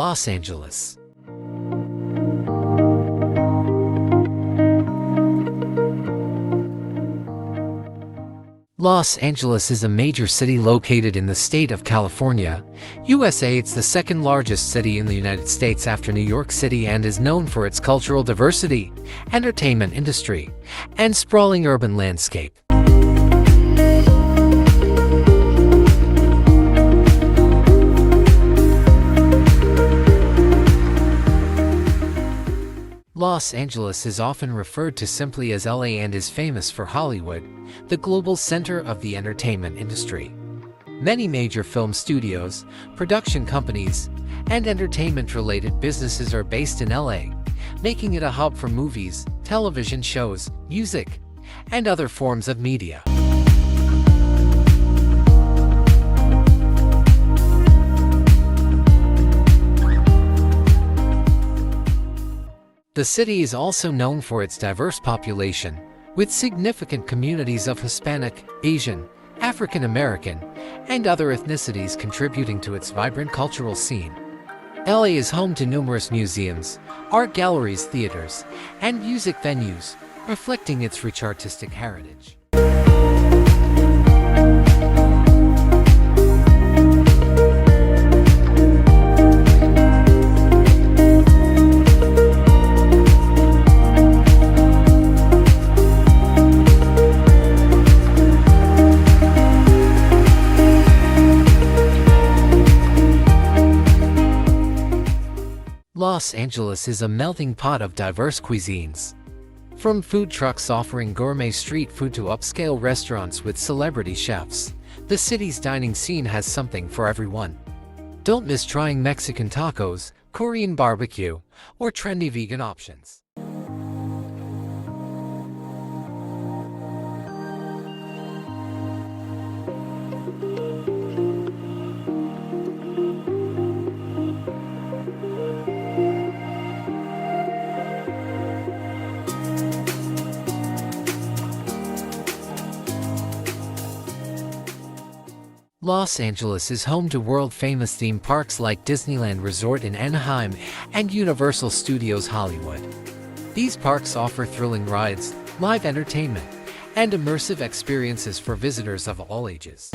Los Angeles. Los Angeles is a major city located in the state of California, USA. It's the second largest city in the United States after New York City and is known for its cultural diversity, entertainment industry, and sprawling urban landscape. Los Angeles is often referred to simply as LA and is famous for Hollywood, the global center of the entertainment industry. Many major film studios, production companies, and entertainment-related businesses are based in LA, making it a hub for movies, television shows, music, and other forms of media. The city is also known for its diverse population, with significant communities of Hispanic, Asian, African American, and other ethnicities contributing to its vibrant cultural scene. LA is home to numerous museums, art galleries, theaters, and music venues, reflecting its rich artistic heritage. Los Angeles is a melting pot of diverse cuisines. From food trucks offering gourmet street food to upscale restaurants with celebrity chefs, the city's dining scene has something for everyone. Don't miss trying Mexican tacos, Korean barbecue, or trendy vegan options. Los Angeles is home to world-famous theme parks like Disneyland Resort in Anaheim and Universal Studios Hollywood. These parks offer thrilling rides, live entertainment, and immersive experiences for visitors of all ages.